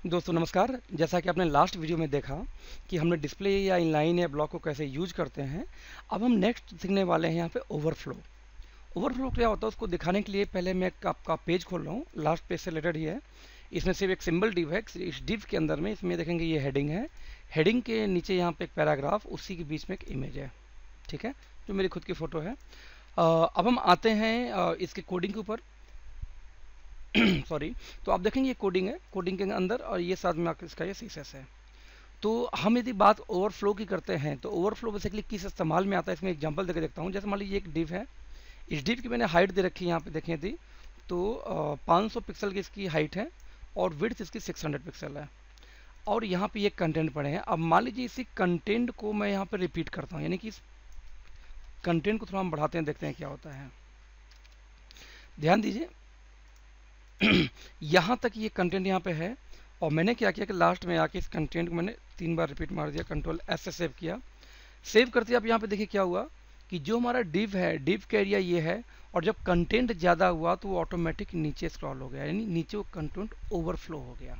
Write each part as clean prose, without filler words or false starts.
दोस्तों नमस्कार। जैसा कि आपने लास्ट वीडियो में देखा कि हमने डिस्प्ले या इनलाइन या ब्लॉक को कैसे यूज करते हैं, अब हम नेक्स्ट सीखने वाले हैं यहाँ पे ओवरफ्लो। ओवरफ्लो क्या होता है उसको दिखाने के लिए पहले मैं आपका पेज खोल रहा हूँ। लास्ट पेज से रिलेटेड ही है। इसमें सिर्फ एक सिंबल डिव है। इस डिव के अंदर में इसमें देखेंगे ये हेडिंग है। हेडिंग के नीचे यहाँ पे एक पैराग्राफ, उसी के बीच में एक इमेज है, ठीक है, जो मेरी खुद की फ़ोटो है। अब हम आते हैं इसके कोडिंग के ऊपर। सॉरी। तो आप देखेंगे ये कोडिंग है, कोडिंग के अंदर, और ये साथ में इसका ये सीएसएस है। तो हम यदि बात ओवरफ्लो की करते हैं तो ओवरफ्लो बेसिकली किस इस्तेमाल में आता है, इसमें एग्जांपल देकर देखता हूँ। जैसे मान लीजिए एक डिव है, इस डिव की मैंने हाइट दे रखी है, यहाँ पे देखें थी तो 500 पिक्सल की इसकी हाइट है और विड्थ इसकी 600 पिक्सल है, और यहाँ पे ये कंटेंट पड़े हैं। अब मान लीजिए इसी कंटेंट को मैं यहाँ पे रिपीट करता हूँ, यानी कि इस कंटेंट को थोड़ा हम बढ़ाते हैं, देखते हैं क्या होता है। ध्यान दीजिए यहाँ तक ये कंटेंट यहाँ पे है, और मैंने क्या किया कि लास्ट में आके इस कंटेंट को मैंने 3 बार रिपीट मार दिया, कंट्रोल एस से सेव किया। सेव करते आप यहाँ पे देखिए क्या हुआ कि जो हमारा डिव है, डिव का एरिया ये है, और जब कंटेंट ज़्यादा हुआ तो वो ऑटोमेटिक नीचे स्क्रॉल हो गया, यानी नीचे वो कंटेंट ओवरफ्लो हो गया।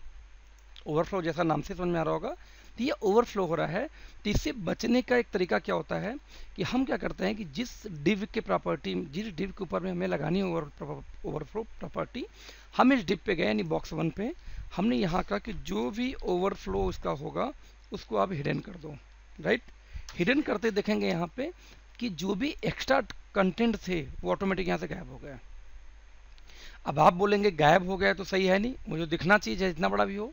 ओवरफ्लो जैसा नाम से समझ में आ रहा होगा, तो ये ओवरफ्लो हो रहा है। तो इससे बचने का एक तरीका क्या होता है कि हम क्या करते हैं कि जिस डिव के प्रॉपर्टी, जिस डिव के ऊपर में हमें लगानी है ओवरफ्लो प्रॉपर्टी, हम इस डिव पे गए यानी बॉक्स 1 पे, हमने यहाँ कहा कि जो भी ओवरफ्लो उसका होगा उसको आप हिडन कर दो। राइट, हिडन करते देखेंगे यहाँ पे कि जो भी एक्स्ट्रा कंटेंट थे वो ऑटोमेटिक यहाँ से गायब हो गया। अब आप बोलेंगे गायब हो गया तो सही है नहीं, मुझे दिखना चाहिए जितना बड़ा भी हो,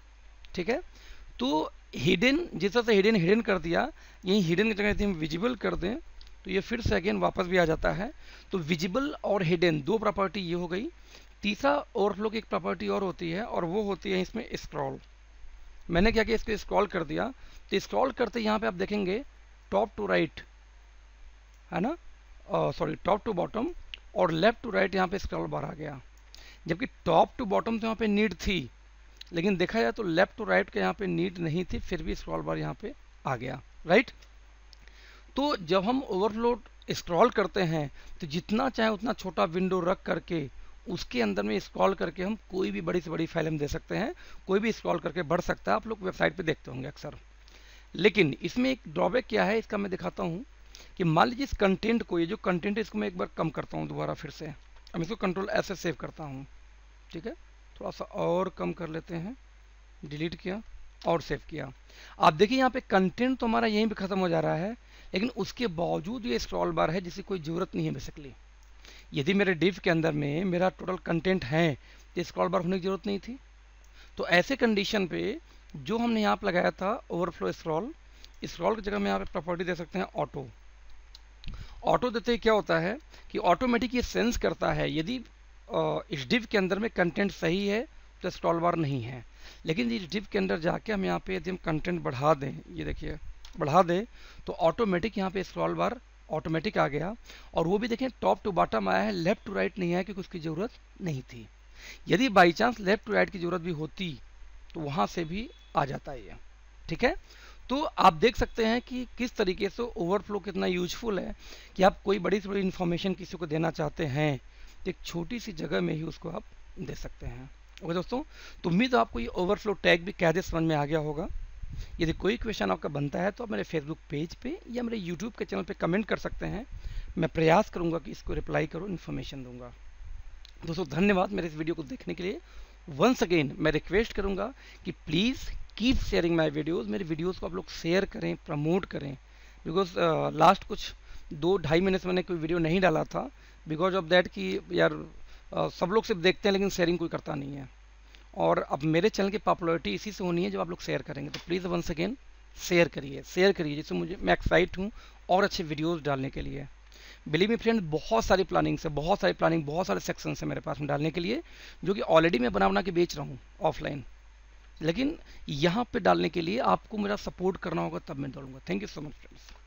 ठीक है। तो हिडन, जिस तरह से हिडन कर दिया, यही हिडन की जगह यदि हम विजिबल कर दें तो ये फिर से अगेन वापस भी आ जाता है। तो विजिबल और हिडन दो प्रॉपर्टी ये हो गई। तीसरा ओवरफ्लो की एक प्रॉपर्टी और होती है, और वो होती है इसमें स्क्रॉल। मैंने क्या किया, इसको स्क्रॉल कर दिया, तो स्क्रॉल करते यहाँ पे आप देखेंगे टॉप टू राइट है ना, सॉरी टॉप टू बॉटम और लेफ्ट टू राइट यहाँ पे स्क्रॉल बार आ गया। जबकि टॉप टू बॉटम तो यहाँ पे नीड थी, लेकिन देखा जाए तो लेफ्ट टू राइट के यहाँ पे नीड नहीं थी, फिर भी स्क्रॉल बार यहाँ पे आ गया। राइट, तो जब हम ओवरफ्लो स्क्रॉल करते हैं तो जितना चाहे उतना छोटा विंडो रख करके उसके अंदर में स्क्रॉल करके हम कोई भी बड़ी से बड़ी फाइल हम दे सकते हैं, कोई भी स्क्रॉल करके बढ़ सकता है। आप लोग वेबसाइट पे देखते होंगे अक्सर। लेकिन इसमें एक ड्रॉबैक क्या है, इसका मैं दिखाता हूँ कि मान लीजिए इस कंटेंट को, ये जो कंटेंट है इसको मैं एक बार कम करता हूँ दोबारा फिर से। अब इसको कंट्रोल एस से सेव करता हूँ, ठीक है, थोड़ा सा और कम कर लेते हैं, डिलीट किया और सेव किया। आप देखिए यहाँ पे कंटेंट तो हमारा यहीं पे खत्म हो जा रहा है, लेकिन उसके बावजूद ये स्क्रॉल बार है जिसकी कोई ज़रूरत नहीं है बेसिकली। यदि मेरे डिव के अंदर में मेरा टोटल कंटेंट है तो स्क्रॉल बार होने की ज़रूरत नहीं थी। तो ऐसे कंडीशन पे जो हमने यहाँ पर लगाया था ओवरफ्लो स्क्रॉल, स्क्रॉल की जगह में यहाँ पे प्रॉपर्टी दे सकते हैं ऑटो। ऑटो देते ही क्या होता है कि ऑटोमेटिक ये सेंस करता है यदि इस डिव के अंदर में कंटेंट सही है तो स्क्रॉल बार नहीं है। लेकिन इस डिव के अंदर जाके हम यहाँ पे यदि हम कंटेंट बढ़ा दें, ये देखिए बढ़ा दें, तो ऑटोमेटिक यहाँ पे स्क्रॉल बार ऑटोमेटिक आ गया, और वो भी देखें टॉप टू बॉटम आया है, लेफ्ट टू राइट नहीं आया क्योंकि उसकी ज़रूरत नहीं थी। यदि by chance left to right की ज़रूरत भी होती तो वहाँ से भी आ जाता है ये, ठीक है। तो आप देख सकते हैं कि किस तरीके से ओवरफ्लो कितना यूजफुल है कि आप कोई बड़ी से बड़ी इन्फॉर्मेशन किसी को देना चाहते हैं तो एक छोटी सी जगह में ही उसको आप दे सकते हैं। ओके दोस्तों, तो उम्मीद है आपको ये ओवरफ्लो टैग भी कैसे समझ में आ गया होगा। यदि कोई क्वेश्चन आपका बनता है तो आप मेरे फेसबुक पेज पे या मेरे यूट्यूब के चैनल पे कमेंट कर सकते हैं। मैं प्रयास करूँगा कि इसको रिप्लाई करूँ, इन्फॉर्मेशन दूंगा। दोस्तों धन्यवाद मेरे इस वीडियो को देखने के लिए। वंस अगेन मैं रिक्वेस्ट करूँगा कि please keep sharing my videos. मेरे वीडियोज़ को आप लोग शेयर करें, प्रमोट करें, बिकॉज लास्ट कुछ 2-2.5 महीने से मैंने कोई वीडियो नहीं डाला था, बिकॉज ऑफ दैट कि यार सब लोग सिर्फ देखते हैं लेकिन शेयरिंग कोई करता नहीं है। और अब मेरे चैनल की पॉपुलैरिटी इसी से होनी है जब आप लोग शेयर करेंगे। तो प्लीज़ वंस अगेन शेयर करिए जिससे मुझे मैं एक्साइट हूँ और अच्छे वीडियोज़ डालने के लिए। बिलीव मी फ्रेंड, बहुत सारी प्लानिंग, बहुत सारे सेक्शन है मेरे पास में डालने के लिए, जो कि ऑलरेडी मैं बना के बेच रहा हूँ ऑफलाइन। लेकिन यहाँ पे डालने के लिए आपको मेरा सपोर्ट करना होगा, तब मैं डालूंगा। Thank you so much friends.